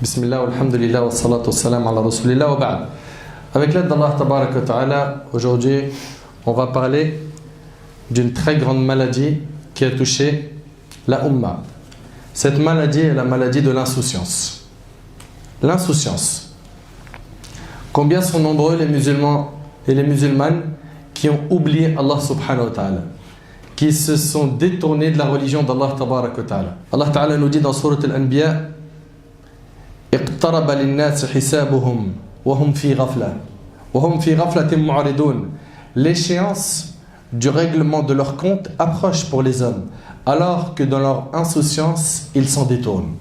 Bismillah, alhamdulillah, wa salatu wa salam ala rasulillah wa ba'd. Avec l'aide d'Allah tabaraka wa ta'ala, aujourd'hui, on va parler d'une très grande maladie qui a touché la Ummah. Cette maladie est la maladie de l'insouciance. L'insouciance. Combien sont nombreux les musulmans et les musulmanes qui ont oublié Allah subhanahu wa ta'ala, qui se sont détournés de la religion d'Allah tabaraka wa ta'ala. Allah ta'ala nous dit dans Surat Al-Anbiya: اقترب للناس حسابهم وهم في غفلة وهم في غفلة معرضون. L'échéance du règlement de leur compte approche pour les hommes, alors que dans leur insouciance, ils s'en détournent.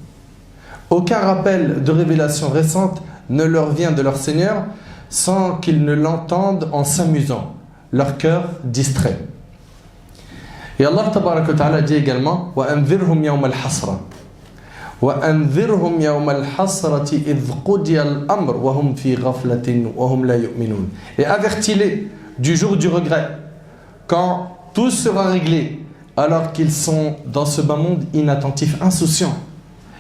Aucun rappel de révélation récente ne leur vient de leur Seigneur sans qu'ils ne l'entendent en s'amusant, leur cœur distrait. Et Allah tabaraka wa ta'ala dit également: وَأَنذِرْهُمْ يَوْمَ الْحَسْرَةِ وَأَنذِرْهُمْ يَوْمَ الْحَسْرَةِ إِذْ قُضِيَ الْأَمْرُ وَهُمْ فِي غَفْلَةٍ وَهُمْ لَا يُؤْمِنُونَ. Et avertis-les du jour du regret, quand tout sera réglé, alors qu'ils sont dans ce bas monde inattentifs, insouciants,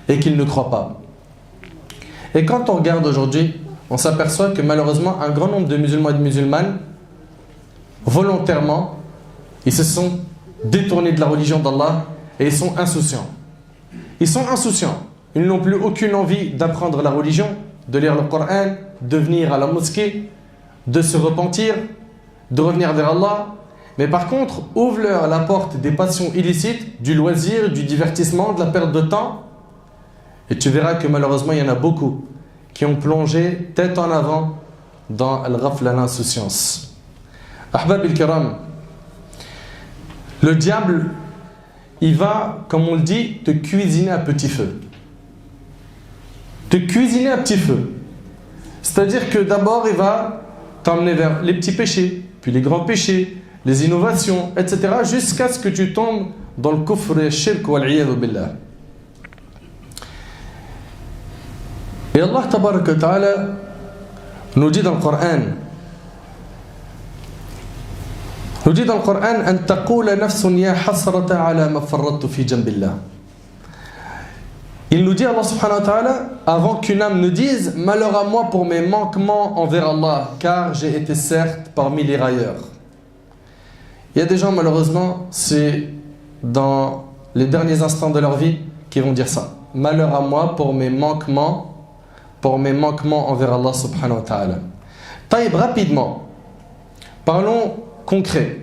et qu'ils ne croient pas. Et quand on regarde aujourd'hui, on s'aperçoit que malheureusement, un grand nombre de musulmans et de musulmanes, volontairement, ils se sont détournés de la religion d'Allah et ils sont insouciants. Ils sont insouciants. Ils n'ont plus aucune envie d'apprendre la religion, de lire le Coran, de venir à la mosquée, de se repentir, de revenir vers Allah. Mais par contre, ouvre-leur la porte des passions illicites, du loisir, du divertissement, de la perte de temps. Et tu verras que malheureusement, il y en a beaucoup qui ont plongé tête en avant dans al-ghafla, l'insouciance. Ahbab al-kiram, le diable, il va, comme on le dit, te cuisiner à petit feu. Te cuisiner à petit feu. C'est-à-dire que d'abord, il va t'emmener vers les petits péchés, puis les grands péchés, les innovations, etc. jusqu'à ce que tu tombes dans le kufr et le shirk wal-'iyadhu billah. Et Allah tabaraka wa ta'ala nous dit dans le Coran, أن تقول نفس يا حسرة على ما فرطت في جنب الله. Il nous dit, Allah subhanahu wa ta'ala, avant qu'une âme ne dise: malheur à moi pour mes manquements envers Allah, car j'ai été certes parmi les railleurs. Il y a des gens, malheureusement, c'est dans les derniers instants de leur vie qui vont dire ça. Malheur à moi pour mes manquements envers Allah subhanahu wa ta'ala. Taïb, rapidement, parlons concret.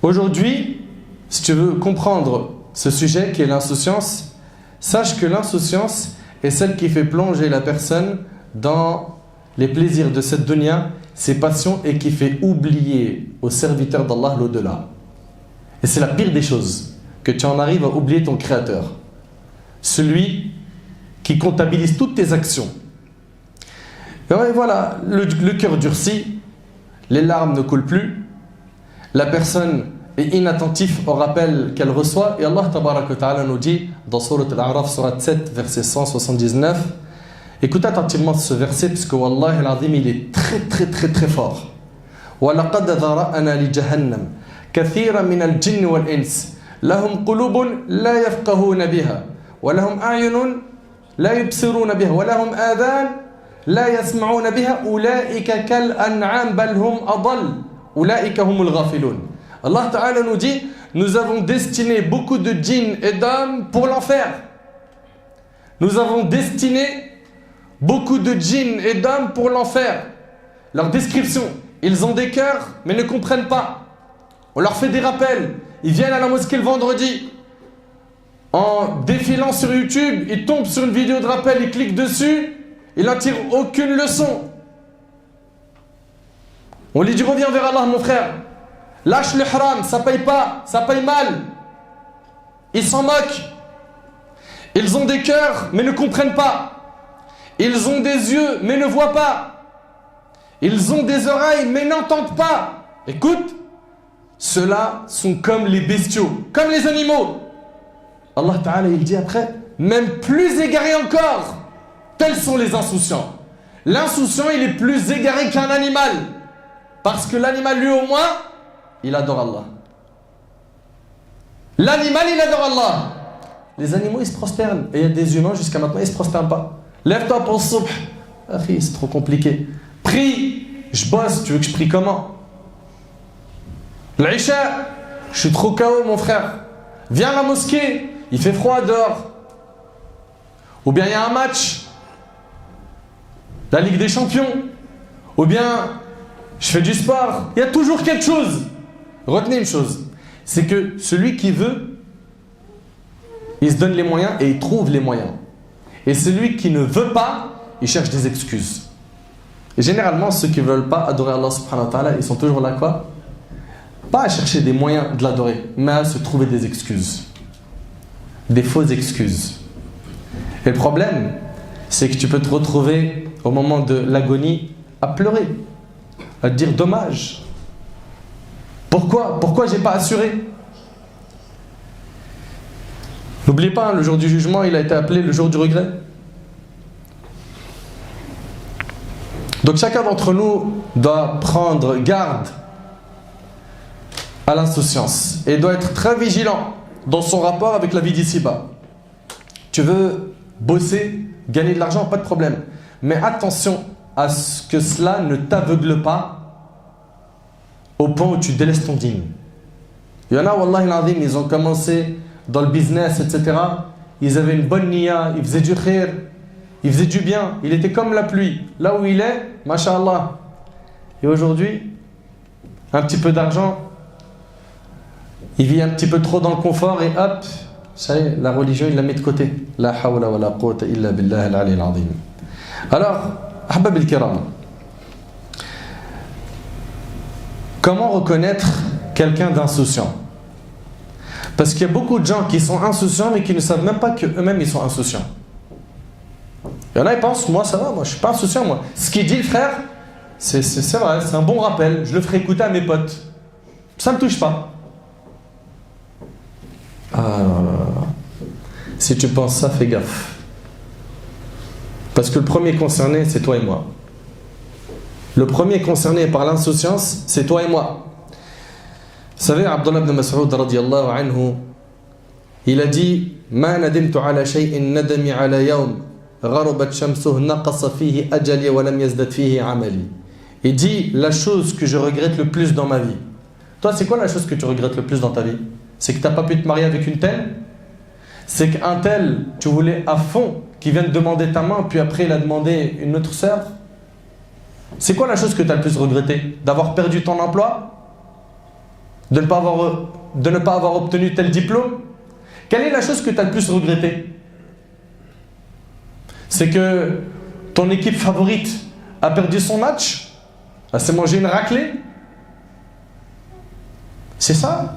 Aujourd'hui, si tu veux comprendre ce sujet qui est l'insouciance, sache que l'insouciance est celle qui fait plonger la personne dans les plaisirs de cette dunya, ses passions, et qui fait oublier aux serviteurs d'Allah l'au-delà. Et c'est la pire des choses, que tu en arrives à oublier ton Créateur, celui qui comptabilise toutes tes actions. Et voilà, le cœur durcit, les larmes ne coulent plus, la personne est inattentive au rappel qu'elle reçoit. Et Allah tabaraka wa ta'ala nous dit dans Surat Al-A'raf, Surat 7, verset 179. Écoutez attentivement ce verset, parce que Wallahi al-Azim, il est très fort. وَلَقَدْ ذَرَأْنَا لِجَهَنَّمَ كَثِيرًا مِنَ الْجِنِّ وَالْإِنسِ لَهُمْ قُلُوبٌ لَا يَفْقَهُونَ بِهَا وَلَهُمْ أَعْيُنٌ لَا يُبْصِرُونَ بِهَا وَلَهُمْ آذَانٌ لا يسمعون بها أولئك كالأنعام بل هم أضل أولئك هم الغافلون. Allah Ta'ala nous dit: nous avons destiné beaucoup de djinns et d'hommes pour l'enfer. Nous avons destiné beaucoup de djinns et d'hommes pour l'enfer. Leur description: ils ont des cœurs mais ne comprennent pas. On leur fait des rappels. Ils viennent à la mosquée le vendredi. En défilant sur YouTube, ils tombent sur une vidéo de rappel, ils cliquent dessus. Il n'en tire aucune leçon. On lui dit: reviens vers Allah mon frère, lâche le haram, ça paye pas, ça paye mal. Ils s'en moquent. Ils ont des cœurs mais ne comprennent pas. Ils ont des yeux mais ne voient pas. Ils ont des oreilles mais n'entendent pas. Écoute, ceux-là sont comme les bestiaux, comme les animaux. Allah Ta'ala il dit après, même plus égarés encore. Tels sont les insouciants. L'insouciant, il est plus égaré qu'un animal. Parce que l'animal, lui au moins, il adore Allah. L'animal, il adore Allah. Les animaux, ils se prosternent. Et il y a des humains, jusqu'à maintenant, ils ne se prosternent pas. Lève-toi pour le soubh. Akhi, c'est trop compliqué. Prie. Je bosse, tu veux que je prie comment? L'Isha, je suis trop KO mon frère. Viens à la mosquée, il fait froid dehors. Ou bien il y a un match, la Ligue des Champions. Ou bien je fais du sport. Il y a toujours quelque chose. Retenez une chose, c'est que celui qui veut, il se donne les moyens et il trouve les moyens. Et celui qui ne veut pas, il cherche des excuses. Et généralement, ceux qui ne veulent pas adorer Allah subhanahu wa ta'ala, ils sont toujours là quoi? Pas à chercher des moyens de l'adorer, mais à se trouver des excuses. Des fausses excuses. Et le problème, c'est que tu peux te retrouver au moment de l'agonie à pleurer, à te dire dommage. Pourquoi j'ai pas assuré? N'oubliez pas, le jour du jugement, il a été appelé le jour du regret. Donc chacun d'entre nous doit prendre garde à l'insouciance et doit être très vigilant dans son rapport avec la vie d'ici-bas. Tu veux bosser, gagner de l'argent, pas de problème. Mais attention à ce que cela ne t'aveugle pas au point où tu délaisses ton dîme. Il y en a, wallahi l'azim, ils ont commencé dans le business, etc. Ils avaient une bonne niya, ils faisaient du khair, ils faisaient du bien, il était comme la pluie. Là où il est, masha'Allah. Et aujourd'hui, un petit peu d'argent, il vit un petit peu trop dans le confort et hop, ça y est, la religion, il la met de côté. La hawla wa la quwwata illa billah al-ali al-azim. Alors, ahbab al-kiram, comment reconnaître quelqu'un d'insouciant? Parce qu'il y a beaucoup de gens qui sont insouciants mais qui ne savent même pas qu'eux-mêmes ils sont insouciants. Il y en a, ils pensent, moi ça va, moi je suis pas insouciant, moi. Ce qu'il dit le frère, c'est vrai, c'est un bon rappel, je le ferai écouter à mes potes. Ça ne me touche pas. Ah là là là. Si tu penses ça, fais gaffe. Parce que le premier concerné, c'est toi et moi. Le premier concerné par l'insouciance, c'est toi et moi. Vous savez, Abdullah ibn Mas'ud radiyallahu anhu, il a dit Ma nadimtu ala shay'in nadami ala yawm gharabat shamsuhu naqasa fihi ajali wa lam yazdad fihi amali. Il dit la chose que je regrette le plus dans ma vie. Toi, c'est quoi la chose que tu regrettes le plus dans ta vie? C'est que tu n'as pas pu te marier avec une telle? C'est qu'un tel, tu voulais à fond, qui vient te demander ta main, puis après il a demandé une autre sœur? C'est quoi la chose que tu as le plus regretté? D'avoir perdu ton emploi? De ne pas avoir obtenu tel diplôme? Quelle est la chose que tu as le plus regretté? C'est que ton équipe favorite a perdu son match? Elle s'est mangé une raclée? C'est ça?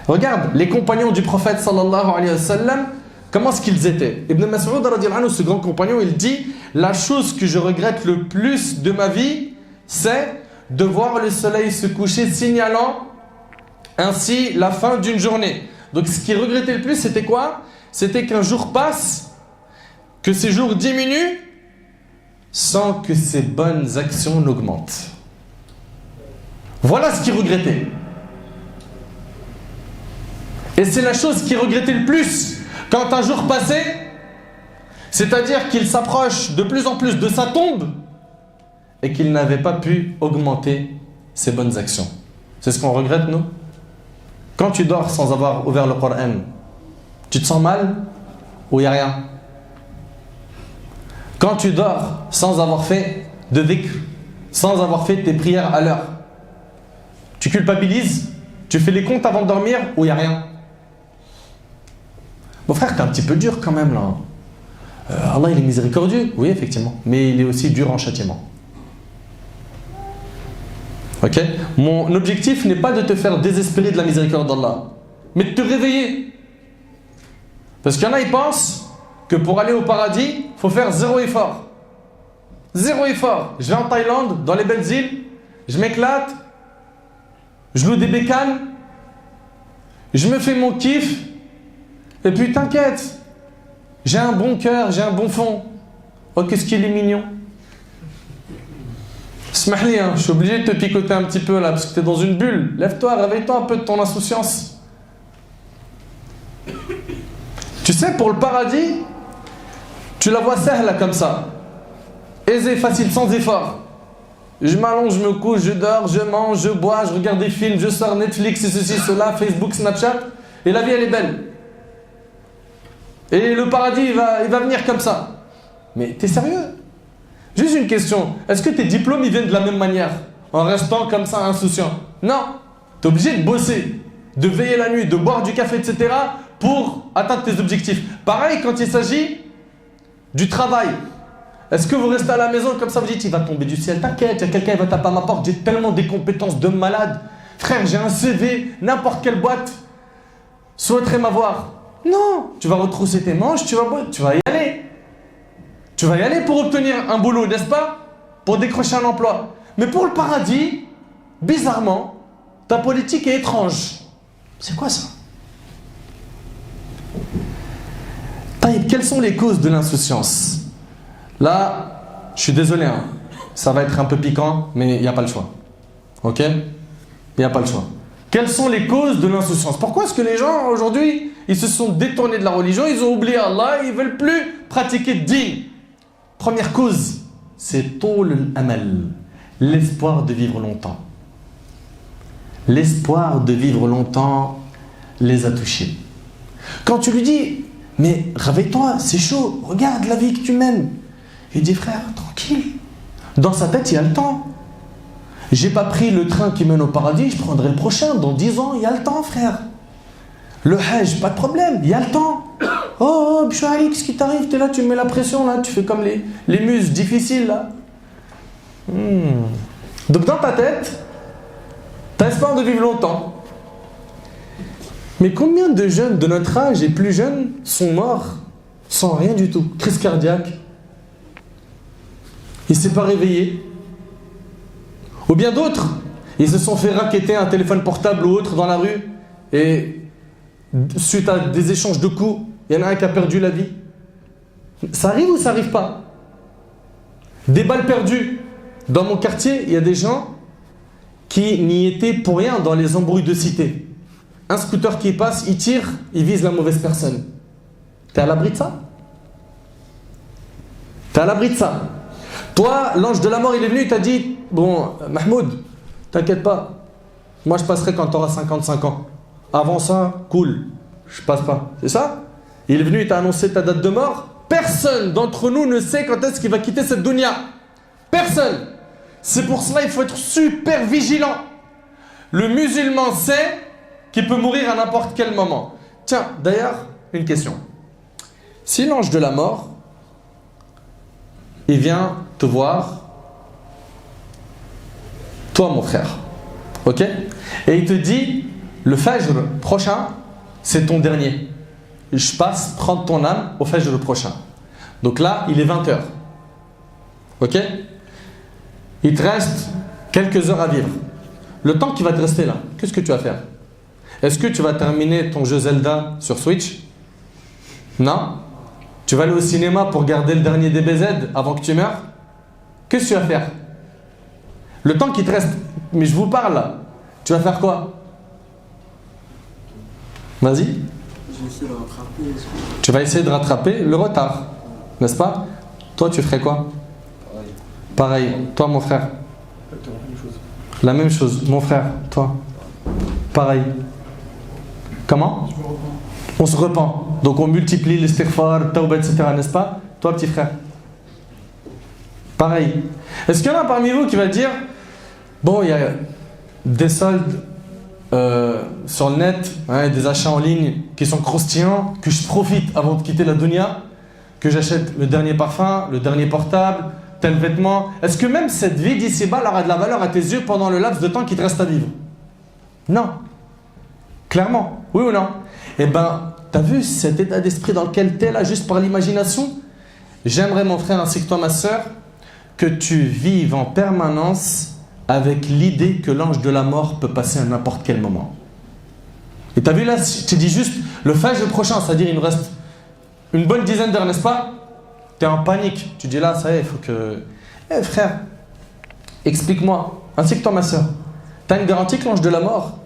Regarde, les compagnons du prophète sallallahu alayhi wa sallam, comment est-ce qu'ils étaient? Ibn Mas'ud radiyallahu anhu, ce grand compagnon, il dit la chose que je regrette le plus de ma vie, c'est de voir le soleil se coucher, signalant ainsi la fin d'une journée. Donc ce qu'il regrettait le plus, c'était quoi? C'était qu'un jour passe, que ces jours diminuent, sans que ses bonnes actions n'augmentent. Voilà ce qu'il regrettait. Et c'est la chose qu'il regrettait le plus quand un jour passait, c'est-à-dire qu'il s'approche de plus en plus de sa tombe et qu'il n'avait pas pu augmenter ses bonnes actions. C'est ce qu'on regrette, nous? Quand tu dors sans avoir ouvert le Coran, tu te sens mal ou il n'y a rien? Quand tu dors sans avoir fait de dhikr, sans avoir fait tes prières à l'heure, tu culpabilises? Tu fais les comptes avant de dormir ou il n'y a rien? Mon frère, t'es un petit peu dur quand même là. Allah il est miséricordieux, oui effectivement, mais il est aussi dur en châtiment. Ok? Mon objectif n'est pas de te faire désespérer de la miséricorde d'Allah, mais de te réveiller. Parce qu'il y en a, ils pensent que pour aller au paradis, il faut faire zéro effort. Zéro effort. Je vais en Thaïlande, dans les belles îles, je m'éclate, je loue des bécanes, je me fais mon kiff, et puis t'inquiète, j'ai un bon cœur, j'ai un bon fond. Oh, qu'est-ce qu'il est mignon. Smahli, hein, je suis obligé de te picoter un petit peu là, parce que tu es dans une bulle. Lève-toi, réveille-toi un peu de ton insouciance. Tu sais, pour le paradis, Tu la vois sahla comme ça. Aisée, facile, sans effort. Je m'allonge, je me couche, je dors, je mange, je bois, je regarde des films, je sors Netflix, ceci, cela, Facebook, Snapchat. Et la vie, elle est belle. Et le paradis, il va venir comme ça. Mais t'es sérieux? Juste une question. Est-ce que tes diplômes, ils viennent de la même manière? En restant comme ça, insouciant? Non. T'es obligé de bosser, de veiller la nuit, de boire du café, etc. pour atteindre tes objectifs. Pareil quand il s'agit du travail. Est-ce que vous restez à la maison comme ça, vous dites, il va tomber du ciel, t'inquiète, il y a quelqu'un qui va taper à ma porte, j'ai tellement des compétences de malade. Frère, j'ai un CV, n'importe quelle boîte souhaiterait m'avoir. Non, tu vas retrousser tes manches, tu vas y aller. Tu vas y aller pour obtenir un boulot, n'est-ce pas? Pour décrocher un emploi. Mais pour le paradis, bizarrement, ta politique est étrange. C'est quoi ça? Taïb, quelles sont les causes de l'insouciance? Là, je suis désolé, hein, ça va être un peu piquant, mais il n'y a pas le choix. Ok? Il n'y a pas le choix. Quelles sont les causes de l'insouciance? Pourquoi est-ce que les gens, aujourd'hui, ils se sont détournés de la religion, ils ont oublié Allah, ils ne veulent plus pratiquer din? Première cause, c'est toul al-amal, l'espoir de vivre longtemps. L'espoir de vivre longtemps les a touchés. Quand tu lui dis, mais réveille-toi, c'est chaud, regarde la vie que tu mènes. Il dit, frère, tranquille. Dans sa tête, il y a le temps. J'ai pas pris le train qui mène au paradis, je prendrai le prochain. Dans 10 ans, il y a le temps, frère. Le hajj, pas de problème, il y a le temps. Oh, Bchouali, qu'est-ce qui t'arrive? T'es là, tu me mets la pression, là, tu fais comme les muses difficiles, là. Donc, dans ta tête, t'as espoir de vivre longtemps. Mais combien de jeunes de notre âge et plus jeunes sont morts sans rien du tout? Crise cardiaque. Il ne s'est pas réveillé. Ou bien d'autres, ils se sont fait racketter un téléphone portable ou autre dans la rue et suite à des échanges de coups, il y en a un qui a perdu la vie. Ça arrive ou ça n'arrive pas? Des balles perdues. Dans mon quartier, il y a des gens qui n'y étaient pour rien dans les embrouilles de cité. Un scooter qui passe, il tire, il vise la mauvaise personne. T'es à l'abri de ça? T'es à l'abri de ça? Toi, l'ange de la mort, il est venu, il t'a dit, bon, Mahmoud, t'inquiète pas, moi je passerai quand tu auras 55 ans. Avant ça, cool, je passe pas. C'est ça? Il est venu, il t'a annoncé ta date de mort. Personne d'entre nous ne sait quand est-ce qu'il va quitter cette dunya. Personne. C'est pour cela qu'il faut être super vigilant. Le musulman sait qu'il peut mourir à n'importe quel moment. Tiens, d'ailleurs, une question. Si l'ange de la mort, il vient te voir, toi mon frère, ok? Et il te dit, le fajr prochain, c'est ton dernier. Je passe prendre ton âme au fajr prochain. Donc là, il est 20h. Ok? Il te reste quelques heures à vivre. Le temps qui va te rester là, qu'est-ce que tu vas faire? Est-ce que tu vas terminer ton jeu Zelda sur Switch? Non? Tu vas aller au cinéma pour regarder le dernier DBZ avant que tu meurs? Qu'est-ce que tu vas faire? Le temps qui te reste, mais je vous parle là, tu vas faire quoi? Vas-y. Je vais essayer de rattraper. Tu vas essayer de rattraper le retard, n'est-ce pas? Toi, tu ferais quoi? Pareil. Toi, mon frère? La même chose. Mon frère, toi? Pareil. Comment? On se repent. Donc on multiplie l'istighfar, tawbah, etc. N'est-ce pas? Toi, petit frère? Pareil. Est-ce qu'il y en a parmi vous qui va dire, bon, il y a des soldes sur le net, hein, des achats en ligne qui sont croustillants, que je profite avant de quitter la dunya, que j'achète le dernier parfum, le dernier portable, tel vêtement. Est-ce que même cette vie d'ici-bas aura de la valeur à tes yeux pendant le laps de temps qui te reste à vivre? Non. Clairement. Oui ou non? Eh ben, t'as vu cet état d'esprit dans lequel t'es là, juste par l'imagination? J'aimerais, mon frère, ainsi que toi, ma soeur, que tu vives en permanence avec l'idée que l'ange de la mort peut passer à n'importe quel moment. Et t'as vu là, je te dis juste le fajr prochain, c'est-à-dire il nous reste une bonne dizaine d'heures, n'est-ce pas? T'es en panique, tu dis là, ça y est, il faut que... Eh frère, explique-moi, ainsi que toi ma soeur, t'as une garantie que l'ange de la mort,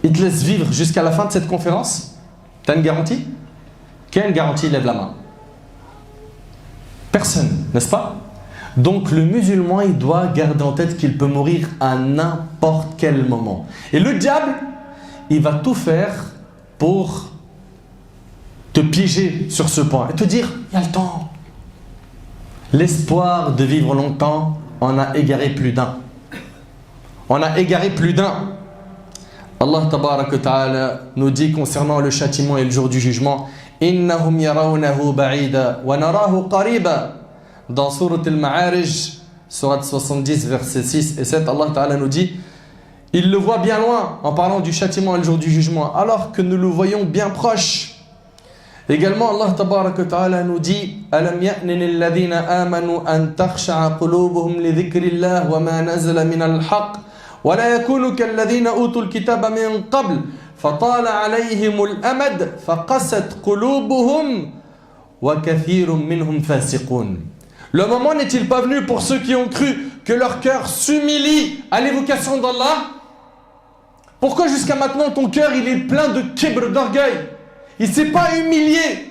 il te laisse vivre jusqu'à la fin de cette conférence? T'as une garantie? Qui a une garantie? Lève la main. Personne, n'est-ce pas? Donc le musulman, il doit garder en tête qu'il peut mourir à n'importe quel moment. Et le diable, il va tout faire pour te piéger sur ce point et te dire, il y a le temps. L'espoir de vivre longtemps en a égaré plus d'un. On a égaré plus d'un. Allah tabaraka ta'ala nous dit concernant le châtiment et le jour du jugement, innahum yarawnahu ba'ida wa narahu qariba. Dans Surat al-Ma'arij, Surat 70, versets 6 et 7, Allah ta'ala nous dit, il le voit bien loin en parlant du châtiment et le jour du jugement, alors que nous le voyons bien proche. Également, Allah tabaraka ta'ala nous dit, alam ya'nin alladhina amanu an takhsha'a qulubuhum li dhikrillah wa ma nazala min al-haqq. ولا يكونوا كالذين أوتوا الكتاب من قبل فطال عليهم الأمد فقست قلوبهم وكثير منهم فاسقون. Le moment n'est-il pas venu pour ceux qui ont cru que leur cœur s'humilie à l'évocation d'Allah? Pourquoi jusqu'à maintenant ton cœur il est plein de kibr, d'orgueil? Il ne s'est pas humilié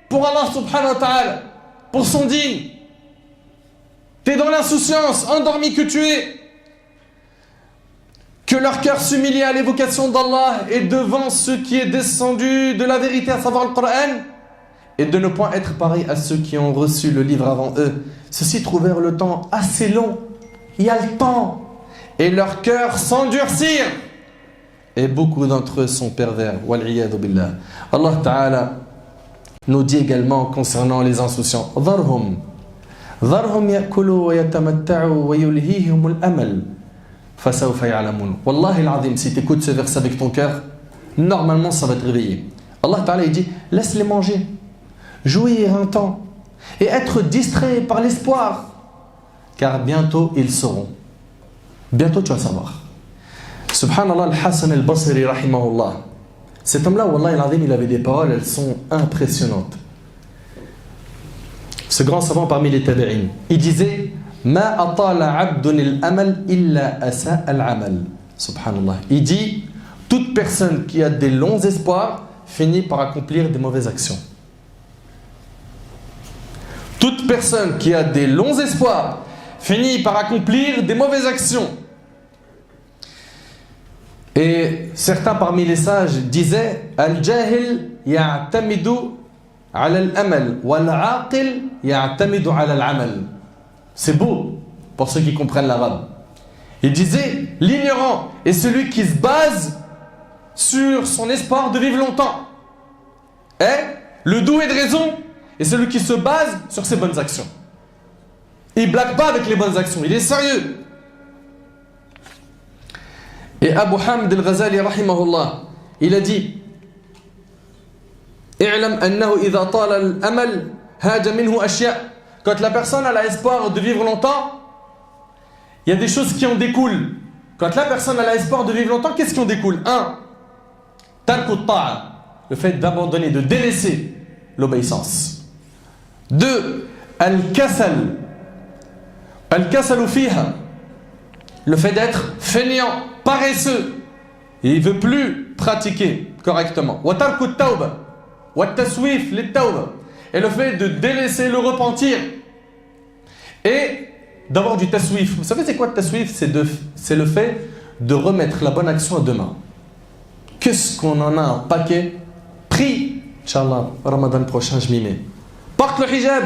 pour Allah subhanahu wa ta'ala, pour son digne. Tu es dans l'insouciance, endormi que tu es. Que leur cœur s'humilie à l'évocation d'Allah et devant ce qui est descendu de la vérité, à savoir le Coran, et de ne point être pareil à ceux qui ont reçu le livre avant eux. Ceux-ci trouvèrent le temps assez long, il y a le temps, et leur cœur s'endurcir. Et beaucoup d'entre eux sont pervers. Wal'iyadu billah. Allah Ta'ala nous dit également concernant les insouciants, Dharhum ya'kulu wa yatamatta'u wa yulhihimul amal. Wallahi al-azim, si tu écoutes ce verset avec ton cœur, normalement ça va te réveiller. Allah Ta'ala il dit, laisse-les manger, jouir un temps et être distrait par l'espoir, car bientôt ils sauront. Bientôt tu vas savoir. Subhanallah, al-Hassan al-Basri rahimahullah, cet homme-là, Wallahi al-azim, il avait des paroles, elles sont impressionnantes. Ce grand savant parmi les tabi'in, il disait, Ma atala abdun al-amal illa asa al-amal. Subhanallah. Il dit, toute personne qui a des longs espoirs finit par accomplir des mauvaises actions. Toute personne qui a des longs espoirs finit par accomplir des mauvaises actions. Et certains parmi les sages disaient, Al-jahil ya'tamidu ala al-amal wal-aqil ya'tamidu ala al-amal. C'est beau pour ceux qui comprennent l'arabe. Il disait, l'ignorant est celui qui se base sur son espoir de vivre longtemps. Et le doué de raison est celui qui se base sur ses bonnes actions. Il ne blague pas avec les bonnes actions, il est sérieux. Et Abu Hamd al-Ghazali rahimahullah, il a dit, i'lam annahu idha tala al-amal haja minhu ashya'. Quand la personne a l'espoir de vivre longtemps, il y a des choses qui en découlent. Quand la personne a l'espoir de vivre longtemps, qu'est-ce qui en découle? 1. Tarku ta'a, le fait d'abandonner, de délaisser l'obéissance. 2. Al-kasal. Al-kasalu fiha, le fait d'être fainéant, paresseux. Et il ne veut plus pratiquer correctement. Wa tarku tawba, wa taswif lit tawba. Et le fait de délaisser le repentir et d'avoir du taswif. Vous savez c'est quoi le taswif? C'est le fait de remettre la bonne action à demain. Qu'est-ce qu'on en a un paquet? Prie, Inch'Allah, Ramadan prochain je m'y mets. Porte le hijab.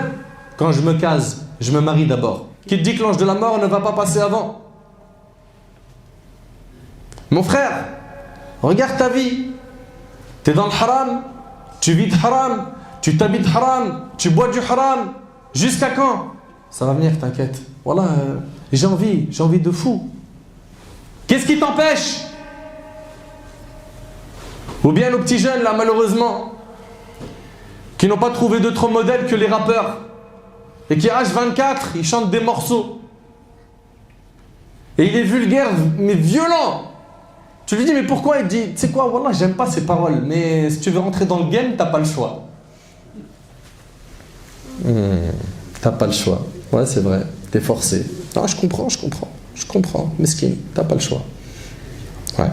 Quand je me case, je me marie d'abord. Qui te dit que l'ange de la mort ne va pas passer avant? Mon frère, regarde ta vie. Tu es dans le haram, tu vis de haram, tu t'habites haram, tu bois du haram. Jusqu'à quand? Ça va venir, t'inquiète. Voilà, j'ai envie de fou. Qu'est-ce qui t'empêche? Ou bien nos petits jeunes là, malheureusement, qui n'ont pas trouvé d'autres modèles que les rappeurs et qui à H24, ils chantent des morceaux. Et il est vulgaire, mais violent. Tu lui dis, mais pourquoi? Il dit, tu sais quoi, wallah, j'aime pas ces paroles, mais si tu veux rentrer dans le game, t'as pas le choix. T'as pas le choix. Ouais, c'est vrai, t'es forcé. Non, je comprends, mesquine, t'as pas le choix. Ouais.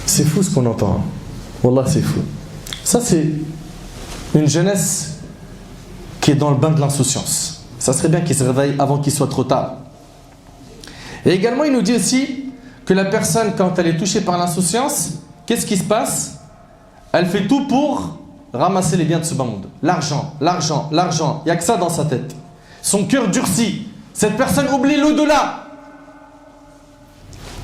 C'est fou ce qu'on entend. Hein. Wallah, c'est fou. Ça, c'est une jeunesse qui qui est dans le bain de l'insouciance. Ça serait bien qu'il se réveille avant qu'il soit trop tard. Et également, il nous dit aussi que la personne, quand elle est touchée par l'insouciance, qu'est-ce qui se passe? Elle fait tout pour ramasser les biens de ce bas monde. L'argent, l'argent, l'argent. Il n'y a que ça dans sa tête. Son cœur durcit. Cette personne oublie l'au-delà.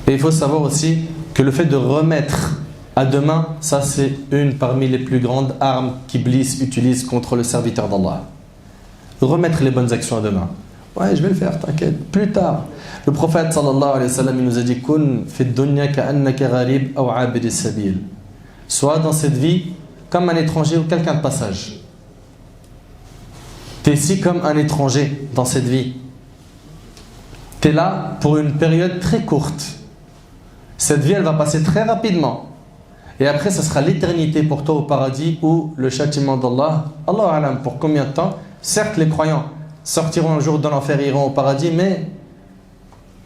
Et il faut savoir aussi que le fait de remettre à demain, ça c'est une parmi les plus grandes armes qu'Iblis utilise contre le serviteur d'Allah. Remettre les bonnes actions à demain. Ouais, je vais le faire, t'inquiète, plus tard. Le prophète sallallahu alayhi wa sallam, il nous a dit Kun fi dunya ka'annaka gharib aw 'abid as-sabil. Sois dans cette vie comme un étranger ou quelqu'un de passage. Tu es ici comme un étranger dans cette vie. Tu es là pour une période très courte. Cette vie, elle va passer très rapidement. Et après, ce sera l'éternité pour toi au paradis ou le châtiment d'Allah. Allah alam, pour combien de temps? Certes, les croyants sortiront un jour de l'enfer, iront au paradis, mais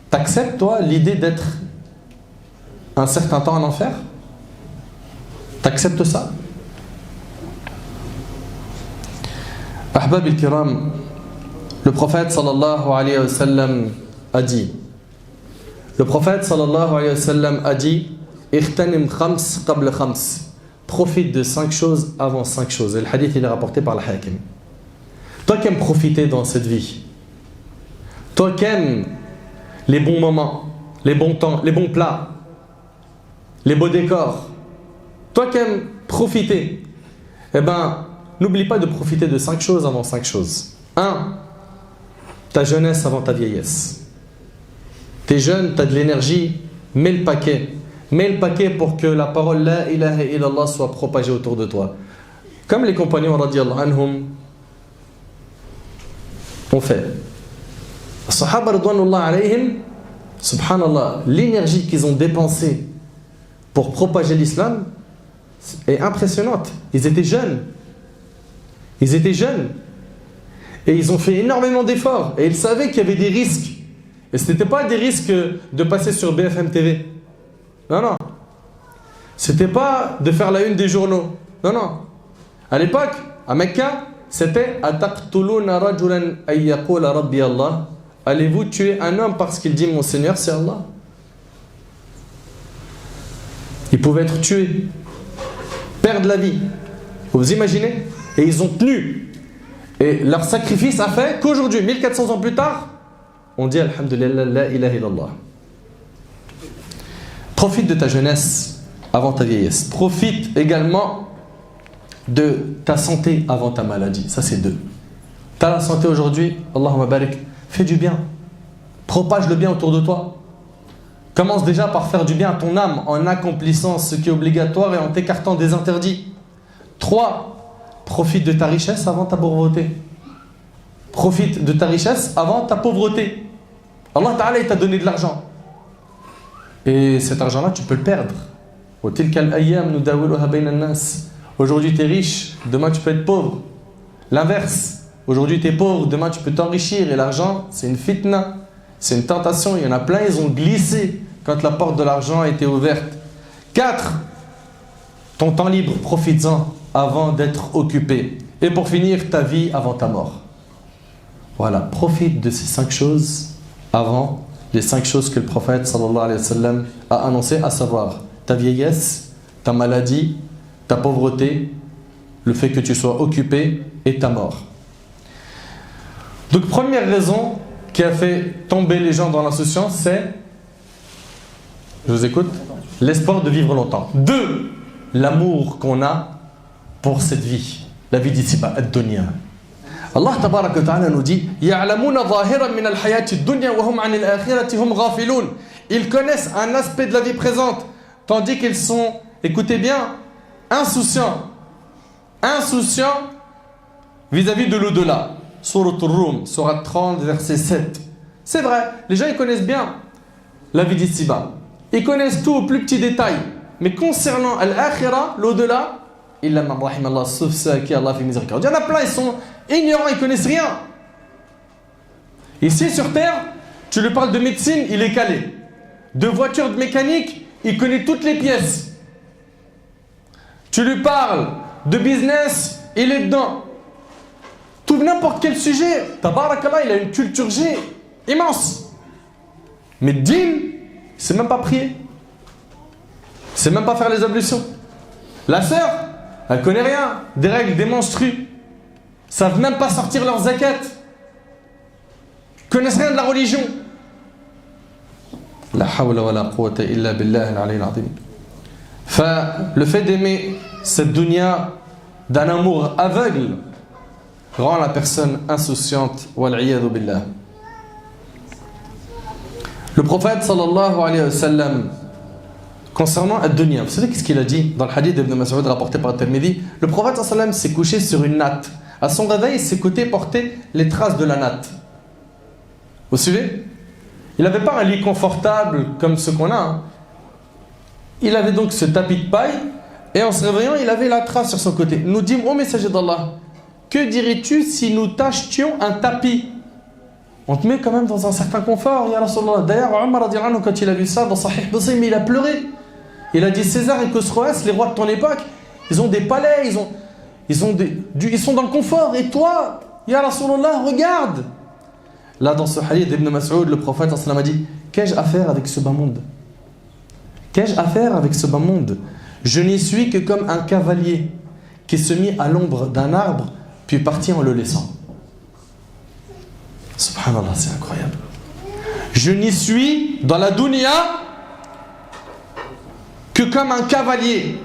t'acceptes, toi, l'idée d'être un certain temps en enfer? T'acceptes ça? Ahbab al-kiram, le prophète sallallahu alayhi wa sallam a dit, Ikhtanim khams qabla khams. Profite de 5 choses avant 5 choses. Et le hadith il est rapporté par le Hakim. Toi qui aimes profiter dans cette vie, toi qui aimes les bons moments, les bons temps, les bons plats, les beaux décors, toi qui aimes profiter, eh ben, n'oublie pas de profiter de 5 choses avant 5 choses. 1. Ta jeunesse avant ta vieillesse. T'es jeune, t'as de l'énergie, mets le paquet. Mets le paquet pour que la parole La ilaha illallah soit propagée autour de toi. Comme les compagnons radiyallahu anhum ont fait. Les Sahaba radwanullah alayhim, subhanallah, l'énergie qu'ils ont dépensée pour propager l'islam est impressionnante. Ils étaient jeunes. Ils étaient jeunes. Et ils ont fait énormément d'efforts. Et ils savaient qu'il y avait des risques. Et ce n'était pas des risques de passer sur BFM TV. Non, non. C'était pas de faire la une des journaux. Non, non. À l'époque, à Mecca, c'était Ataqtuluna rajulan ay yaqula rabbi Allah. Allez-vous tuer un homme parce qu'il dit mon Seigneur c'est Allah? Ils pouvaient être tués, perdre la vie. Vous imaginez? Et ils ont tenu. Et leur sacrifice a fait qu'aujourd'hui, 1400 ans plus tard, on dit Alhamdulillah, la ilaha illallah. Profite de ta jeunesse avant ta vieillesse. Profite également de ta santé avant ta maladie. Ça, c'est 2. Tu as la santé aujourd'hui, Allahumma barik, fais du bien. Propage le bien autour de toi. Commence déjà par faire du bien à ton âme en accomplissant ce qui est obligatoire et en t'écartant des interdits. 3. Profite de ta richesse avant ta pauvreté. Profite de ta richesse avant ta pauvreté. Allah Ta'ala, il t'a donné de l'argent. Et cet argent-là, tu peux le perdre. Aujourd'hui, tu es riche, demain, tu peux être pauvre. L'inverse. Aujourd'hui, tu es pauvre, demain, tu peux t'enrichir. Et l'argent, c'est une fitna. C'est une tentation. Il y en a plein, ils ont glissé quand la porte de l'argent a été ouverte. 4. Ton temps libre, profites-en avant d'être occupé. Et pour finir, ta vie avant ta mort. Voilà, profite de ces 5 choses avant les 5 choses que le prophète sallallahu alayhi wa sallam a annoncées, à savoir ta vieillesse, ta maladie, ta pauvreté, le fait que tu sois occupé et ta mort. Donc première raison qui a fait tomber les gens dans l'insouciance, c'est, je vous écoute, l'espoir de vivre longtemps. 2, l'amour qu'on a pour cette vie, la vie d'ici-bas, ad-dunya. Allah tabarak wa ta'ala nous dit Ya'lamuna zahiran min al-hayati ad-dunya wa hum 'an al-akhirati hum ghafilun. Ils connaissent un aspect de la vie présente tandis qu'ils sont, écoutez bien, insouciants. Insouciants vis-à-vis de l'au-delà. Surat Ar-Rum, Surat 30, verset 7. C'est vrai, les gens ils connaissent bien la vie d'ici-bas. Ils connaissent tout au plus petit détail. Mais concernant al-akhirah, l'au-delà, illa man rahim Allah, sauf ceux à qui Allah fait miséricorde. Il y en a plein, ils sont ignorants, ils connaissent rien. Ici sur terre, tu lui parles de médecine, il est calé. De voiture de mécanique, il connaît toutes les pièces. Tu lui parles de business, il est dedans. Tout n'importe quel sujet, tabarakallah, il a une culture G immense. Mais din, c'est même pas prier. C'est même pas faire les ablutions. La sœur, elle connaît rien des règles des menstrues. Savent même pas sortir leurs zakat. Connaissent rien de la religion. La hawla wa la quwwata illa billah al-ali al-azim. Le fait d'aimer cette dunya d'un amour aveugle rend la personne insouciante. Wal-'iyadhu billah. Le prophète sallallahu alayhi wa sallam, concernant ad-dunya, vous savez ce qu'il a dit dans le hadith d'Ibn Mas'ud rapporté par Tirmidhi? Le prophète sallallahu alayhi wa sallam s'est couché sur une natte. À son réveil, ses côtés portaient les traces de la natte. Vous suivez? Il n'avait pas un lit confortable comme ce qu'on a. Hein. Il avait donc ce tapis de paille et en se réveillant, il avait la trace sur son côté. Nous dit, ô messager d'Allah, que dirais-tu si nous t'achetions un tapis? On te met quand même dans un certain confort, ya Rasulallah. D'ailleurs, Omar, quand il a vu ça dans Sahih Muslim, il a pleuré. Il a dit, César et Khosroès, les rois de ton époque, ils ont des palais, ils sont dans le confort. Et toi, ya Rasulallah, regarde. Là, dans ce hadith d'Ibn Mas'ud, le prophète a dit, qu'ai-je à faire avec ce bas monde? Qu'ai-je à faire avec ce bas monde? Je n'y suis que comme un cavalier qui se mit à l'ombre d'un arbre, puis partit en le laissant. Subhanallah, c'est incroyable. Je n'y suis dans la dunya que comme un cavalier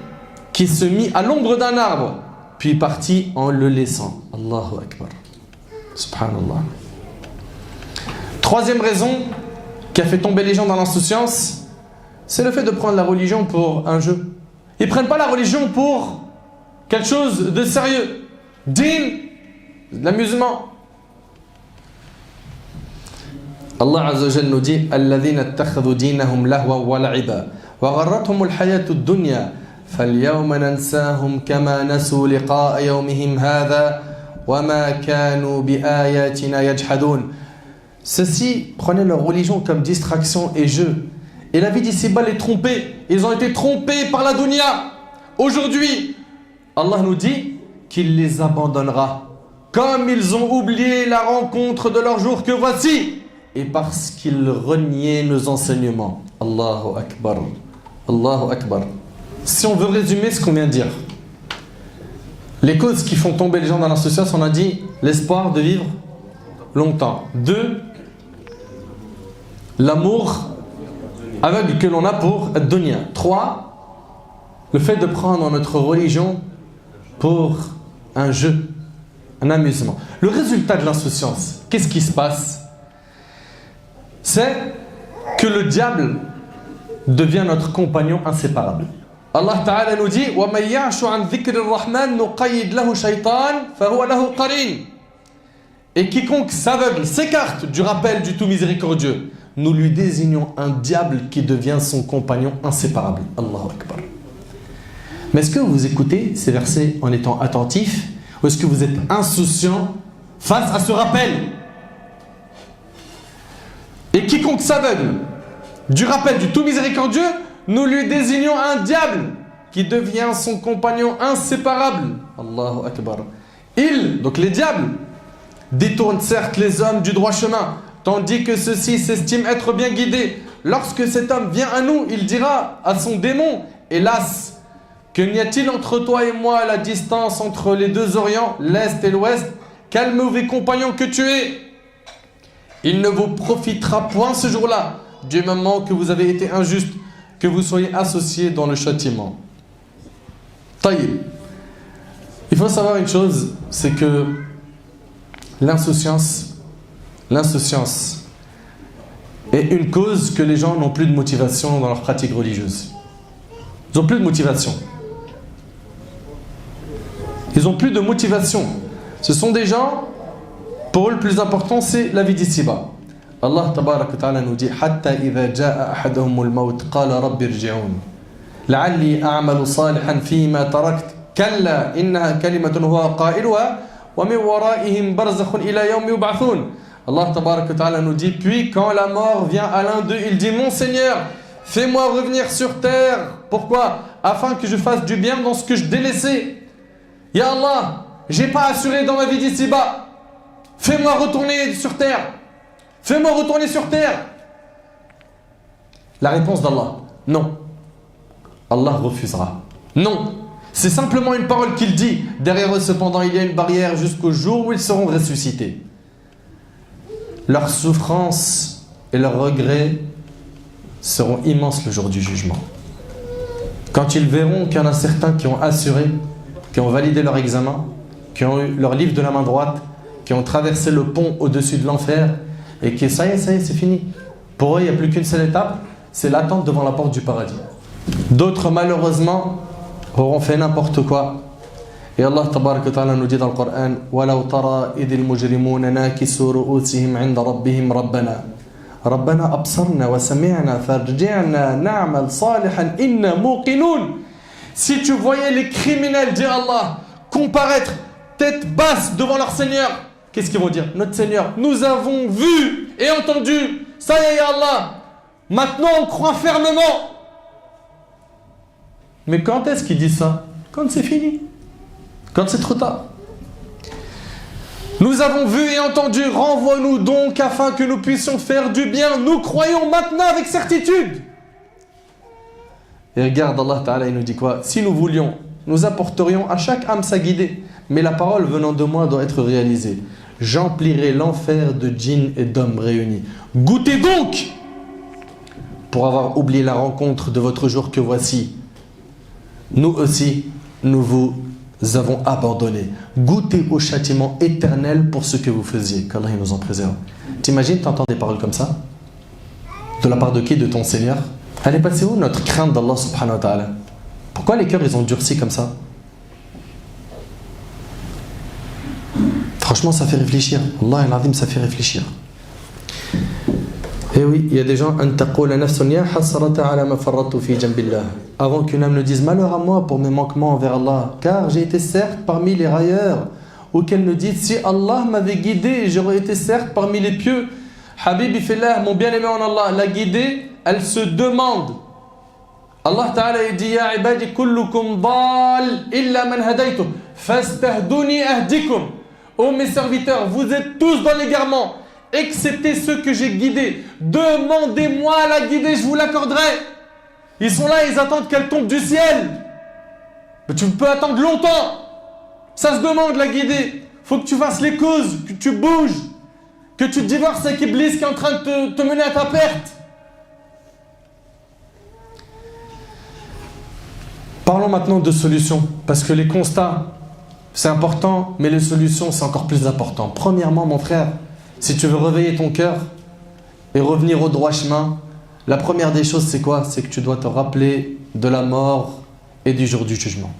qui se mit à l'ombre d'un arbre, puis partit en le laissant. Allahu Akbar. Subhanallah. Troisième raison qui a fait tomber les gens dans l'insouciance, c'est le fait de prendre la religion pour un jeu. Ils ne prennent pas la religion pour quelque chose de sérieux. Din, de l'amusement. Allah Azza wa Jalla nous dit الذين اتخذوا دينهم لهوا ولعبا وغرتهم الحياة الدنيا فاليوم ننساهم كما نسوا لقاء يومهم هذا وما كانوا بآياتنا يجحدون. Ceux-ci prenaient leur religion comme distraction et jeu. Et la vie d'ici-bas les trompait. Ils ont été trompés par la dunya. Aujourd'hui, Allah nous dit qu'il les abandonnera. Comme ils ont oublié la rencontre de leur jour que voici. Et parce qu'ils reniaient nos enseignements. Allahu Akbar. Allahu Akbar. Si on veut résumer ce qu'on vient de dire. Les causes qui font tomber les gens dans l'insouciance, on a dit l'espoir de vivre longtemps. 2. L'amour aveugle que l'on a pour ad-dunya. 3. Le fait de prendre notre religion pour un jeu, un amusement. Le résultat de l'insouciance, qu'est-ce qui se passe? C'est que le diable devient notre compagnon inséparable. Allah Ta'ala nous dit وَمَنْ يَعْشُ عَنْ ذِكْرِ الرَّحْمَنِ نُقَيِّدْ لَهُ شَيْطَانٍ فَهُوَ لَهُ قَرِينٌ. Et quiconque s'aveugle, s'écarte du rappel du tout miséricordieux, nous lui désignons un diable qui devient son compagnon inséparable. Allahu Akbar. Mais est-ce que vous écoutez ces versets en étant attentif, ou est-ce que vous êtes insouciant face à ce rappel? Et quiconque s'aveugle du rappel du tout miséricordieux, nous lui désignons un diable qui devient son compagnon inséparable. Allahu Akbar. Ils, donc les diables, détournent certes les hommes du droit chemin, tandis que ceux-ci s'estiment être bien guidés. Lorsque cet homme vient à nous, il dira à son démon, hélas, que n'y a-t-il entre toi et moi la distance entre les deux orients, l'est et l'ouest? Quel mauvais compagnon que tu es! Il ne vous profitera point ce jour-là, du moment que vous avez été injuste, que vous soyez associés dans le châtiment. Taïb. Il faut savoir une chose, c'est que l'insouciance est une cause que les gens n'ont plus de motivation dans leur pratique religieuse. Ils n'ont plus de motivation. Ils n'ont plus de motivation. Ce sont des gens, pour eux le plus important c'est la vie d'ici-bas. Allah tabarak wa ta'ala nous dit Hatta idha ja'a ahaduhumul maut qala rabbi irji'un la'alli a'malu salihan fima tarakt kalla innaha kalimatun huwa qailuha wa min wara'ihim barzakhun ila yawmi yub'athun. Allah tabarak wa ta'ala nous dit puis quand la mort vient à l'un d'eux, il dit mon Seigneur, fais-moi revenir sur terre. Pourquoi? Afin que je fasse du bien dans ce que je délaissais. Ya Allah, j'ai pas assuré dans ma vie d'ici-bas. Fais-moi retourner sur terre. Fais-moi retourner sur terre. La réponse d'Allah, non. Allah refusera. Non. C'est simplement une parole qu'il dit. Derrière eux, cependant, il y a une barrière jusqu'au jour où ils seront ressuscités. Leur souffrance et leurs regrets seront immenses le jour du jugement. Quand ils verront qu'il y en a certains qui ont assuré, qui ont validé leur examen, qui ont eu leur livre de la main droite, qui ont traversé le pont au-dessus de l'enfer, et qui, ça y est, c'est fini. Pour eux, il n'y a plus qu'une seule étape, c'est l'attente devant la porte du paradis. D'autres, malheureusement, auront fait n'importe quoi. Et Allah tabarak wa ta'ala nous dit dans le Coran وَلَوْ تَرَى إِذِ الْمُجْرِمُونَ نَاكِسُوا رُؤُوسِهِمْ عِنْدَ رَبِّهِمْ رَبَّنَا أَبْصَرْنَا وَسَمِعْنَا فَارْجِعْنَا نَعْمَلْ صَالِحًا إِنَّا مُوقِنُونَ. Si tu voyais les criminels, dit Allah, comparaître tête basse devant leur Seigneur, qu'est-ce qu'ils vont dire? Notre Seigneur, nous avons vu et entendu. Ça y est, Allah. Maintenant, on croit fermement. Mais quand est-ce qu'ils disent ça? Quand c'est fini. Quand c'est trop tard. Nous avons vu et entendu, renvoie-nous donc afin que nous puissions faire du bien. Nous croyons maintenant avec certitude. Et regarde, Allah Ta'ala, il nous dit quoi? Si nous voulions, nous apporterions à chaque âme sa guidée. Mais la parole venant de moi doit être réalisée. J'emplirai l'enfer de djinns et d'hommes réunis. Goûtez donc pour avoir oublié la rencontre de votre jour que voici. Nous aussi, nous vous avons abandonné. Goûtez au châtiment éternel pour ce que vous faisiez. Qu'Allah nous en préserve. T'imagines, t'entends des paroles comme ça? De la part de qui? De ton Seigneur? Elle est passée où notre crainte d'Allah subhanahu wa ta'ala? Pourquoi les cœurs ils ont durci comme ça? Franchement, ça fait réfléchir. Allah al-Azim, ça fait réfléchir. Et oui, il y a des gens avant qu'une âme ne dise malheur à moi pour mes manquements envers Allah, car j'ai été certes parmi les railleurs, ou qu'elle ne dise si Allah m'avait guidé, j'aurais été certes parmi les pieux. Habibi fillah, mon bien-aimé en Allah, la guidée, elle se demande. Allah Ta'ala dit ya ibadi kullukum dal illa man hadaytum fastahduni ahdikum. Ô mes serviteurs, vous êtes tous dans l'égarement, excepté ceux que j'ai guidés. Demandez-moi la guider, je vous l'accorderai. Ils sont là, ils attendent qu'elle tombe du ciel. Mais tu peux attendre longtemps. Ça se demande la guider. Faut que tu fasses les causes, que tu bouges, que tu divorces avec Iblis qui est en train de te mener à ta perte. Parlons maintenant de solutions, parce que les constats, c'est important, mais les solutions, c'est encore plus important. Premièrement, mon frère, si tu veux réveiller ton cœur et revenir au droit chemin, la première des choses, c'est quoi? C'est que tu dois te rappeler de la mort et du jour du jugement.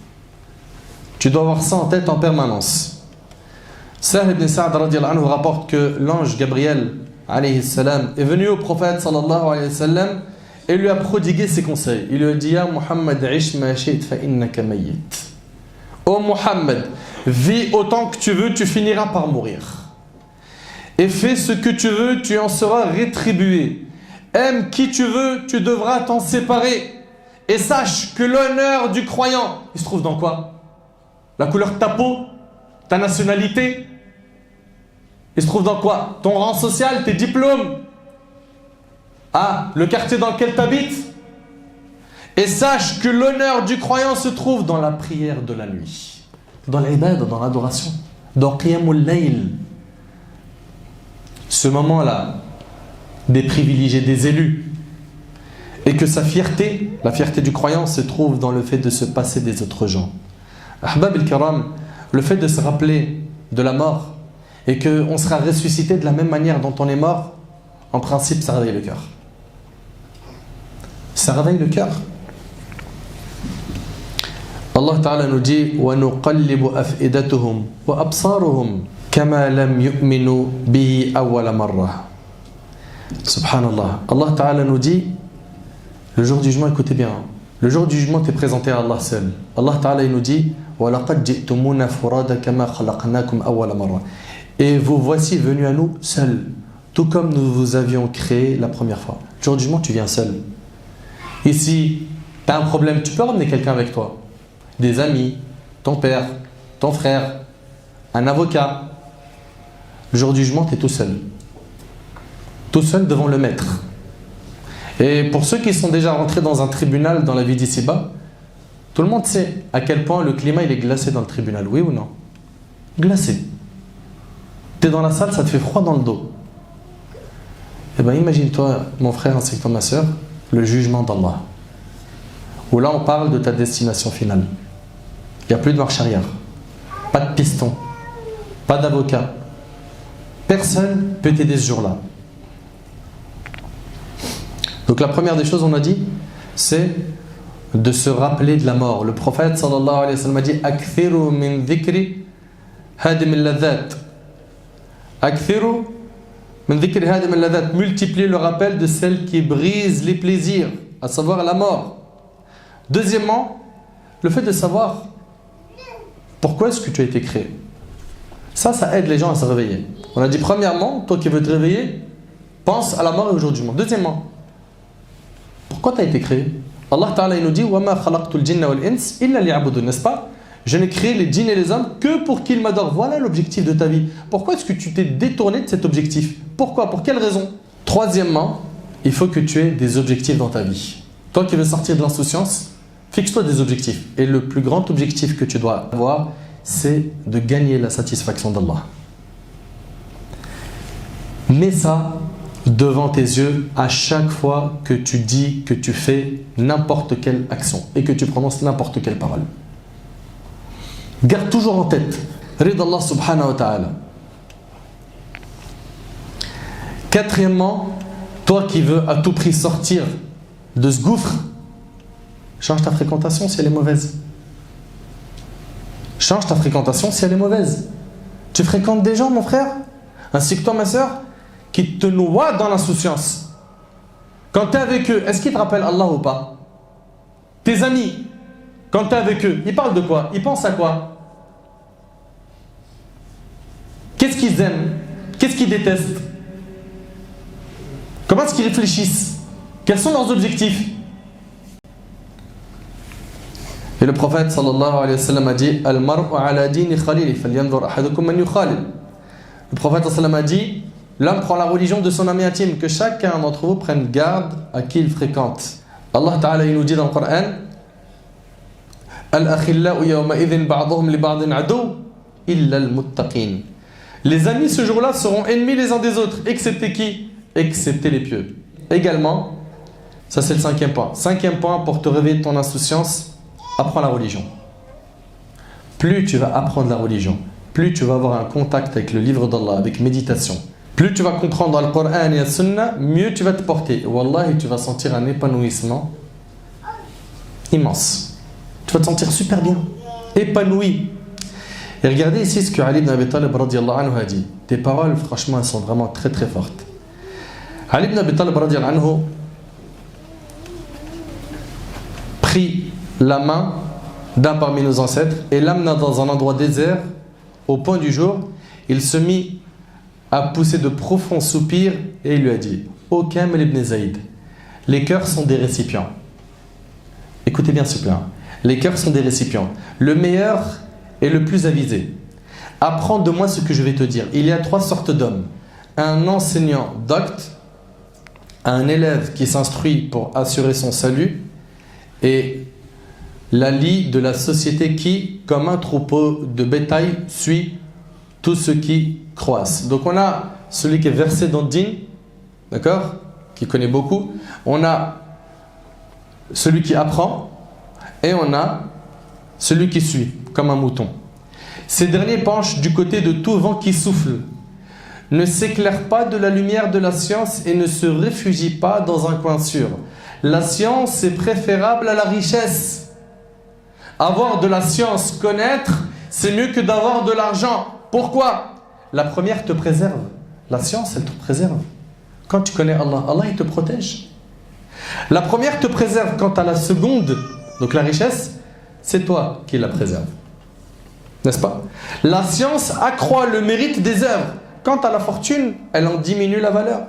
Tu dois avoir ça en tête en permanence. Sahl ibn Sa'd radiyallahu anhu rapporte que l'ange Gabriel alayhi salam est venu au prophète sallallahu alayhi wa sallam et lui a prodigué ses conseils. Il lui a dit Ya Muhammad, ish ma shi'ta fa innaka mayyit. Ô Muhammad, vis autant que tu veux, tu finiras par mourir. Et fais ce que tu veux, tu en seras rétribué. Aime qui tu veux, tu devras t'en séparer. Et sache que l'honneur du croyant, il se trouve dans quoi? La couleur de ta peau? Ta nationalité? Il se trouve dans quoi? Ton rang social, tes diplômes? Ah, le quartier dans lequel tu habites? Et sache que l'honneur du croyant se trouve dans la prière de la nuit, dans l'ibad, dans l'adoration, dans Qiyamul Layl. Ce moment-là, des privilégiés, des élus, et que sa fierté, la fierté du croyant, se trouve dans le fait de se passer des autres gens. Ahbab al-Kiram, le fait de se rappeler de la mort et qu'on sera ressuscité de la même manière dont on est mort, en principe, ça réveille le cœur. Ça réveille le cœur. Allah Ta'ala nous dit وَنُقَلِّبُ أَفْئِدَتُهُمْ وَأَبْصَارُهُمْ كَمَا لَمْ يُؤْمِنُوا بِهِ أَوَّلَ مَرَّةٍ. Subhanallah. Allah Ta'ala nous dit le jour du jugement, écoutez bien, le jour du jugement, tu es présenté à Allah seul. Allah Ta'ala il nous dit وَلَقَدْ جِئْتُمُونَ فُرَادًا كَمَا خَلَقْنَاكُمْ أَوَّلَ مَرَّةٍ. Et vous voici venus à nous seuls, tout comme nous vous avions créé la première fois. Le jour du jugement, tu viens seul. Ici, tu as un problème, tu peux ramener quelqu'un avec toi. Des amis, ton père, ton frère, un avocat, Le jour du jugement, tu es tout seul. Tout seul devant le maître. Et pour ceux qui sont déjà rentrés dans un tribunal dans la vie d'ici-bas, tout le monde sait à quel point le climat il est glacé dans le tribunal, oui ou non? Glacé. Tu es dans la salle, ça te fait froid dans le dos. Eh bien imagine-toi, mon frère ainsi que toi, ma soeur, le jugement d'Allah. Où là on parle de ta destination finale. Il n'y a plus de marche arrière. Pas de piston. Pas d'avocat. Personne ne peut t'aider ce jour-là. Donc la première des choses, on a dit, c'est de se rappeler de la mort. Le prophète sallallahu alayhi wa sallam a dit Akthiru min dhikri hadim al-ladhat. Akthiru min dhikri hadim al-ladhat. Multiplier le rappel de celle qui brise les plaisirs, à savoir la mort. Deuxièmement, le fait de savoir pourquoi est-ce que tu as été créé. Ça aide les gens à se réveiller. On a dit premièrement, toi qui veux te réveiller, pense à la mort et au jour du jugement. Deuxièmement, pourquoi tu as été créé? Allah Ta'ala il nous dit وَمَا خَلَقْتُ الْجِنَّ وَالْإِنسِ إِلَّا لِيَعْبُدُونَ, n'est-ce pas? Je n'ai créé les djinns et les hommes que pour qu'ils m'adorent. Voilà l'objectif de ta vie. Pourquoi est-ce que tu t'es détourné de cet objectif? Pourquoi? Pour quelle raison? Troisièmement, il faut que tu aies des objectifs dans ta vie. Toi qui veux sortir de l'insouciance, fixe-toi des objectifs. Et le plus grand objectif que tu dois avoir, c'est de gagner la satisfaction d'Allah. Mets ça devant tes yeux à chaque fois que tu dis, que tu fais n'importe quelle action et que tu prononces n'importe quelle parole. Garde toujours en tête Rid Allah subhanahu wa ta'ala. Quatrièmement, toi qui veux à tout prix sortir de ce gouffre, change ta fréquentation si elle est mauvaise. Change ta fréquentation si elle est mauvaise. Tu fréquentes des gens, mon frère, ainsi que toi, ma soeur, qui te noient dans l'insouciance. Quand tu es avec eux, est-ce qu'ils te rappellent Allah ou pas? Tes amis, quand tu es avec eux, ils parlent de quoi? Ils pensent à quoi? Qu'est-ce qu'ils aiment? Qu'est-ce qu'ils détestent? Comment est-ce qu'ils réfléchissent? Quels sont leurs objectifs? Et le prophète sallallahu alayhi wa sallam a dit Al-mar'u ala dini khalili falyanzur ahadukum man yukhalil. Le prophète sallallahu alayhi wa sallam a dit l'homme prend la religion de son ami intime, que chacun d'entre vous prenne garde à qui il fréquente. Allah Ta'ala il nous dit dans le Coran Al-akhillau yawma idhin ba'duhum li ba'din adu illa al-muttaqin. Les amis ce jour-là seront ennemis les uns des autres, excepté qui? Excepté les pieux. Également, ça c'est le cinquième point. Cinquième point pour te réveiller de ton insouciance, apprends la religion. Plus tu vas apprendre la religion, plus tu vas avoir un contact avec le livre d'Allah, avec méditation, plus tu vas comprendre le Coran et la Sunna, mieux tu vas te porter. Wallahi, tu vas sentir un épanouissement immense. Tu vas te sentir super bien, épanoui. Et regardez ici ce que Ali ibn Abi Talib radiyallahu anhu a dit. Tes paroles, franchement, elles sont vraiment très très fortes. Ali ibn Abi Talib radiyallahu anhu prit la main d'un parmi nos ancêtres et l'amena dans un endroit désert. Au point du jour, il se mit à pousser de profonds soupirs et il lui a dit Ô Kamel ibn Zayd, les cœurs sont des récipients. Écoutez bien ce plan. Les cœurs sont des récipients. Le meilleur est le plus avisé. Apprends de moi ce que je vais te dire. Il y a trois sortes d'hommes. Un enseignant docte, un élève qui s'instruit pour assurer son salut et la lie de la société qui, comme un troupeau de bétail, suit tout ce qui croissent. Donc on a celui qui est versé dans le din, d'accord, qui connaît beaucoup. On a celui qui apprend et on a celui qui suit, comme un mouton. Ces derniers penchent du côté de tout vent qui souffle, ne s'éclairent pas de la lumière de la science et ne se réfugient pas dans un coin sûr. La science est préférable à la richesse. Avoir de la science, connaître, c'est mieux que d'avoir de l'argent. Pourquoi? La première te préserve. La science, elle te préserve. Quand tu connais Allah, Allah, il te protège. La première te préserve. Quant à la seconde, donc la richesse, c'est toi qui la préserve. N'est-ce pas? La science accroît le mérite des œuvres. Quant à la fortune, elle en diminue la valeur.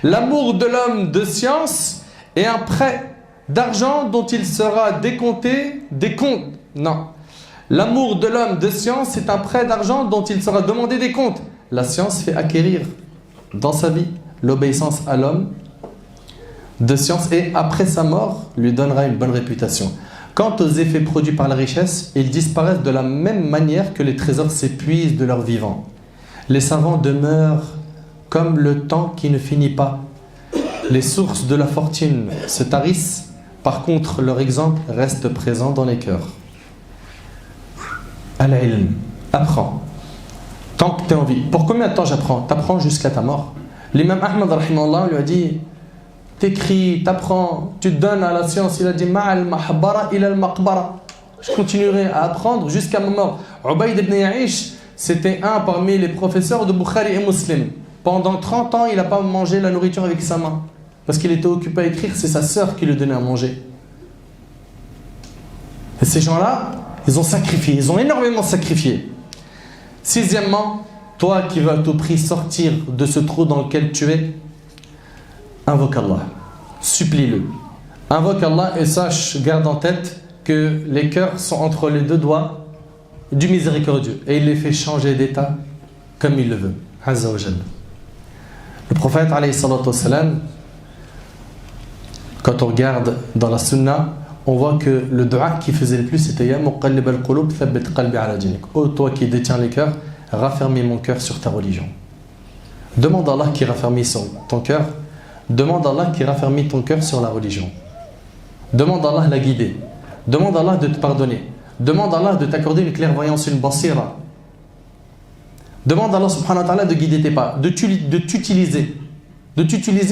L'amour de l'homme de science est un prêt d'argent dont il sera décompté des comptes. Non. L'amour de l'homme de science est un prêt d'argent dont il sera demandé des comptes. la science fait acquérir dans sa vie l'obéissance à l'homme de science et après sa mort lui donnera une bonne réputation. Quant aux effets produits par la richesse, ils disparaissent de la même manière que les trésors s'épuisent de leur vivant. Les savants demeurent comme le temps qui ne finit pas. Les sources de la fortune se tarissent, par contre leur exemple reste présent dans les cœurs. Al-ilm, apprends. Tant que tu es en vie. Pour combien de temps j'apprends? T'apprends jusqu'à ta mort. L'imam Ahmad rahimahullah lui a dit, t'écris, t'apprends, tu te donnes à la science. Il a dit, ma'al mahbara ila al-maqbara. Je continuerai à apprendre jusqu'à ma mort. Ubayd ibn Ya'ish, c'était un parmi les professeurs de Bukhari et Muslim. Pendant 30 ans, il n'a pas mangé la nourriture avec sa main. Parce qu'il était occupé à écrire, c'est sa sœur qui lui donnait à manger. Et ces gens-là, ils ont sacrifié, ils ont énormément sacrifié. Sixièmement, toi qui veux à tout prix sortir de ce trou dans lequel tu es, invoque Allah, supplie-le. Invoque Allah et sache, garde en tête que les cœurs sont entre les deux doigts du miséricordieux et il les fait changer d'état comme il le veut. Azza wa Jalla. Le prophète alayhi salatu wassalam, quand on regarde dans la sunna, on voit que le dua qui faisait le plus c'était Ya muqallib al-qulub thabbit qalbi ala dinik. Oh toi qui détiens les cœurs, raffermis mon cœur sur ta religion. Demande à Allah qui raffermit ton cœur. Demande à Allah qui raffermit ton cœur sur la religion. Demande à Allah la guider. Demande à Allah de te pardonner. Demande à Allah de t'accorder une clairvoyance, une basira. Demande à Allah subhanahu wa ta'ala de guider tes pas, de t'utiliser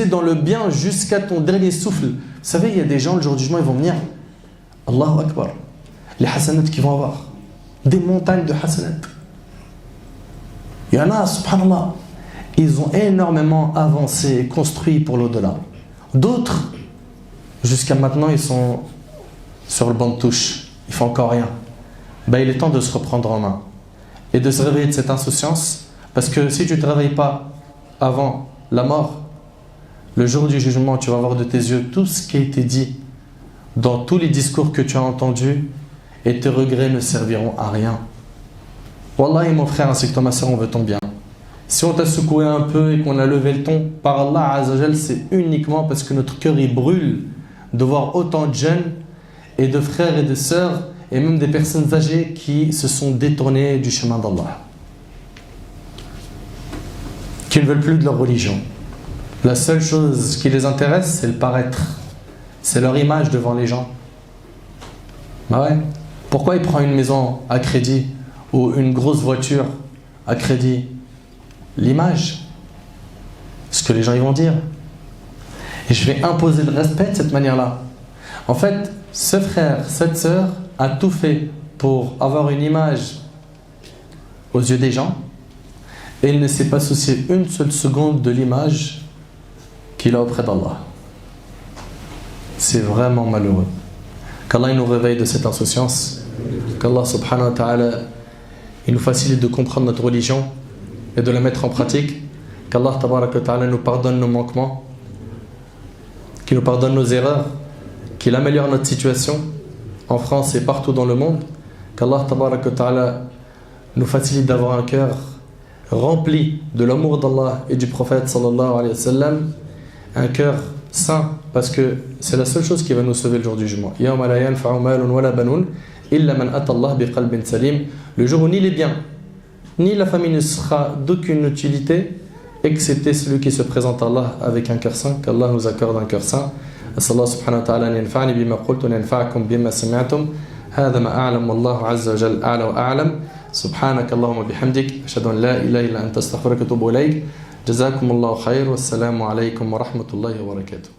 dans le bien jusqu'à ton dernier souffle. Vous savez, il y a des gens, le jour du jugement, ils vont venir. Allahu Akbar. Les hasanats qu'ils vont avoir. Des montagnes de hasanat. Il y en a, subhanallah, ils ont énormément avancé et construit pour l'au-delà. D'autres, jusqu'à maintenant, ils sont sur le banc de touche. Ils font encore rien. Ben, il est temps de se reprendre en main. Et de se réveiller de cette insouciance. Parce que si tu ne te réveilles pas avant la mort, le jour du jugement, tu vas voir de tes yeux tout ce qui a été dit dans tous les discours que tu as entendus et tes regrets ne serviront à rien. Wallahi mon frère ainsi que toi ma soeur, on veut ton bien. Si on t'a secoué un peu et qu'on a levé le ton, par Allah Azza wa Jal, c'est uniquement parce que notre cœur il brûle de voir autant de jeunes et de frères et de sœurs et même des personnes âgées qui se sont détournées du chemin d'Allah, qui ne veulent plus de leur religion. La seule chose qui les intéresse, c'est le paraître. C'est leur image devant les gens. Bah ouais. Pourquoi il prend une maison à crédit ou une grosse voiture à crédit? L'image. Ce que les gens ils vont dire. Et je vais imposer le respect de cette manière-là. En fait, ce frère, cette sœur a tout fait pour avoir une image aux yeux des gens et il ne s'est pas soucié une seule seconde de l'image qu'il a auprès d'Allah. C'est vraiment malheureux. Qu'Allah nous réveille de cette insouciance, qu'Allah subhanahu wa ta'ala il nous facilite de comprendre notre religion et de la mettre en pratique, qu'Allah tabaraka wa ta'ala nous pardonne nos manquements, qu'il nous pardonne nos erreurs, qu'il améliore notre situation en France et partout dans le monde, qu'Allah tabaraka wa ta'ala nous facilite d'avoir un cœur rempli de l'amour d'Allah et du prophète sallallahu alayhi wa sallam, un cœur saint, parce que c'est la seule chose qui va nous sauver le jour du jugement. Yawma la yanfa'u malun wala banun illa man ata Allah biqalbin salim. Le jour où ni les biens ni la famille ne sera d'aucune utilité excepté celui qui se présente à Allah avec un cœur saint. Qu'Allah nous accorde un cœur saint. أسأل الله سبحانه وتعالى أن ينفعني بما قلت وأن ينفعكم بما سمعتم. هذا ما أعلم والله عز وجل أعلى وأعلم. سبحانك اللهم وبحمدك أشهد أن لا إله إلا أنت أستغفرك وأتوب إليك. جزاكم الله خير والسلام عليكم ورحمة الله وبركاته.